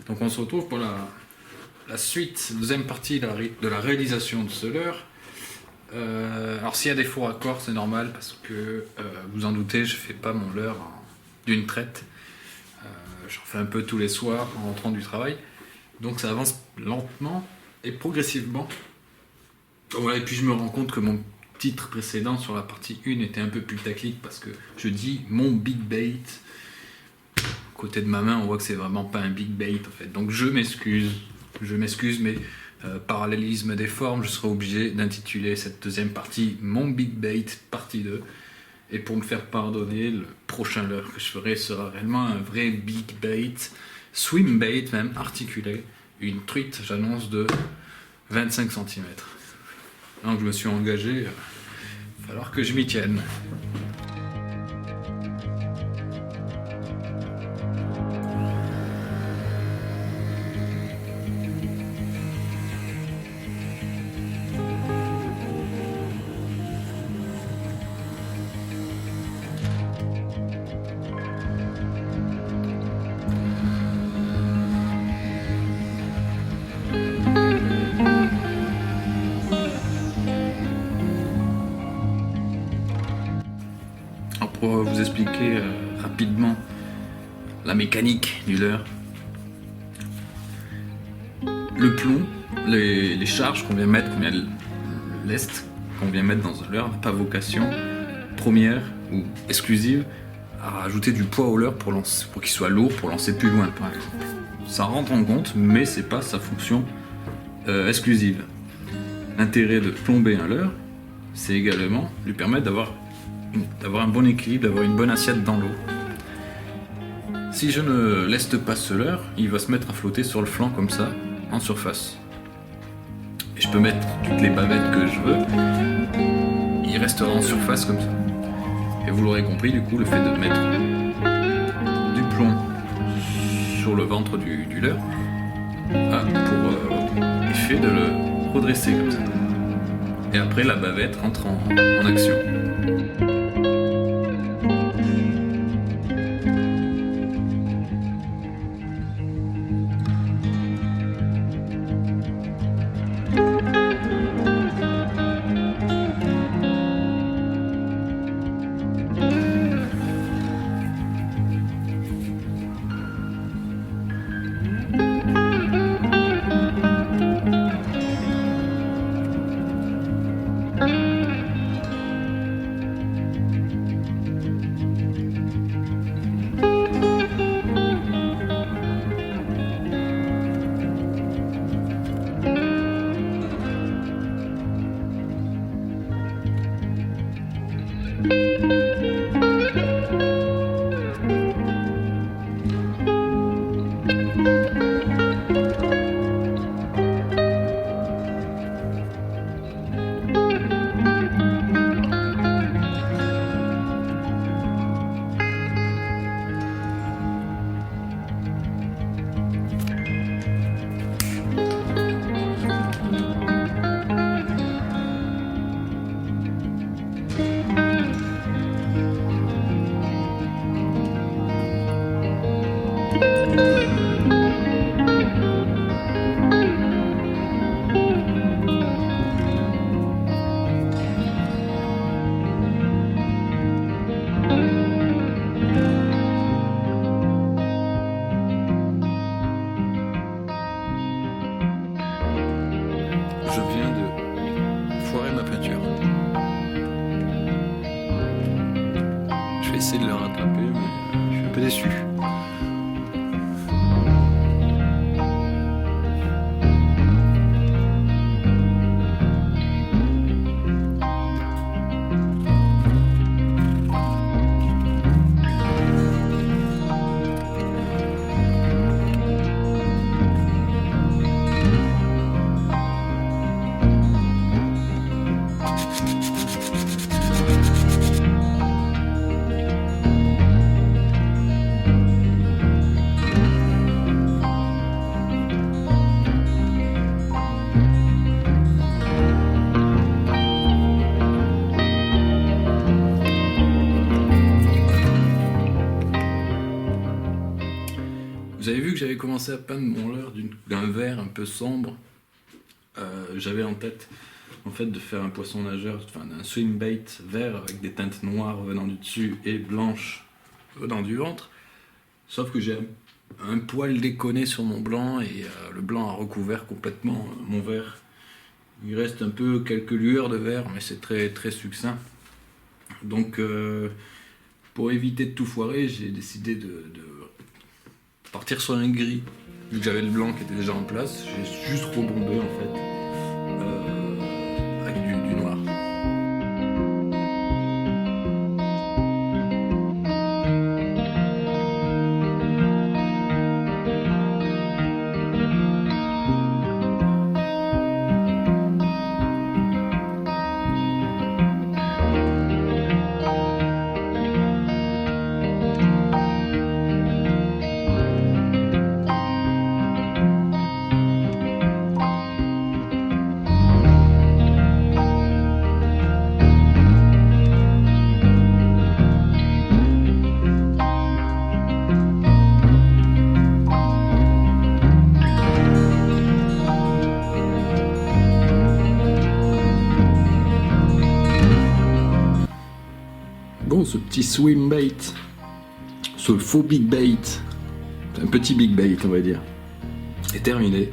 Donc on se retrouve pour la suite, deuxième partie de la réalisation de ce leurre. Alors s'il y a des faux raccords, c'est normal parce que, vous en doutez, je fais pas mon leurre d'une traite. J'en fais un peu tous les soirs en rentrant du travail. Donc ça avance lentement et progressivement. Voilà, et puis je me rends compte que mon titre précédent sur la partie 1 était un peu putaclic parce que je dis mon big bait. Côté de ma main, on voit que c'est vraiment pas un big bait en fait. Donc je m'excuse, mais parallélisme des formes, je serai obligé d'intituler cette deuxième partie mon big bait partie 2. Et pour me faire pardonner, le prochain leurre que je ferai sera réellement un vrai big bait, swim bait même, articulé, une truite, j'annonce, de 25 cm. Donc je me suis engagé, il va falloir que je m'y tienne. Pour vous expliquer rapidement la mécanique du leurre. Le plomb, les charges qu'on vient mettre, le lest qu'on vient mettre dans un leurre n'a pas vocation première ou exclusive à rajouter du poids au leurre pour qu'il soit lourd pour lancer plus loin par exemple. Ça rentre en compte, mais c'est pas sa fonction exclusive. L'intérêt de plomber un leurre, c'est également lui permettre d'avoir un bon équilibre, d'avoir une bonne assiette dans l'eau. Si je ne leste pas ce leurre, il va se mettre à flotter sur le flanc comme ça, en surface. Et je peux mettre toutes les bavettes que je veux, il restera en surface comme ça. Et vous l'aurez compris, du coup, le fait de mettre du plomb sur le ventre du leurre a pour effet de le redresser comme ça. Et après, la bavette rentre en action. Je viens de foirer ma peinture. Je vais essayer de le rattraper, mais je suis un peu déçu. commencé à peindre mon leurre d'un vert un peu sombre. J'avais en tête en fait de faire un poisson nageur, enfin un swim bait vert avec des teintes noires venant du dessus et blanches venant du ventre. Sauf que j'ai un poil déconné sur mon blanc et le blanc a recouvert complètement mon vert. Il reste un peu quelques lueurs de vert, mais c'est très très succinct. Donc pour éviter de tout foirer, j'ai décidé de partir sur un gris. Vu que j'avais le blanc qui était déjà en place, j'ai juste rebombé en fait avec du noir. Bon, ce petit swim bait, ce faux big bait, un petit big bait on va dire, est terminé.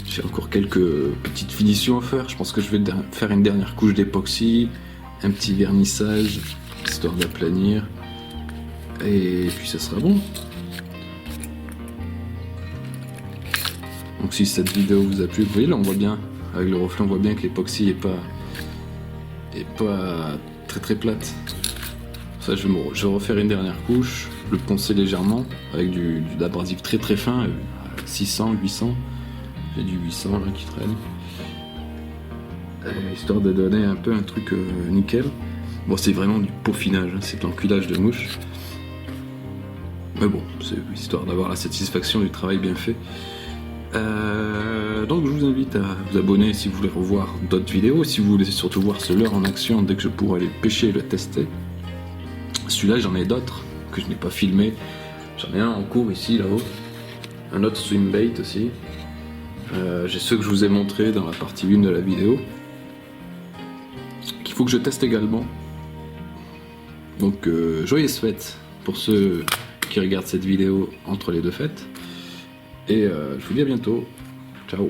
J'ai encore quelques petites finitions à faire. Je pense que je vais faire une dernière couche d'époxy, un petit vernissage, histoire d'aplanir, et puis ça sera bon. Donc si cette vidéo vous a plu, vous voyez là on voit bien, avec le reflet on voit bien que l'époxy est pas très plate. Ça je vais refaire une dernière couche, le poncer légèrement avec de l'abrasif très fin, 600, 800. J'ai du 800 là qui traîne. Histoire de donner un peu un truc nickel. Bon c'est vraiment du peaufinage, hein, c'est de l'enculage de mouche. Mais bon, c'est histoire d'avoir la satisfaction du travail bien fait. Donc je vous invite à vous abonner si vous voulez revoir d'autres vidéos, si vous voulez surtout voir ce leurre en action dès que je pourrai aller le pêcher et le tester. Celui-là j'en ai d'autres que je n'ai pas filmé. J'en ai un en cours ici là-haut. Un autre swim bait aussi. J'ai ceux que je vous ai montrés dans la partie 1 de la vidéo. Qu'il faut que je teste également. Donc joyeuses fêtes pour ceux qui regardent cette vidéo entre les deux fêtes. Et je vous dis à bientôt. Ciao.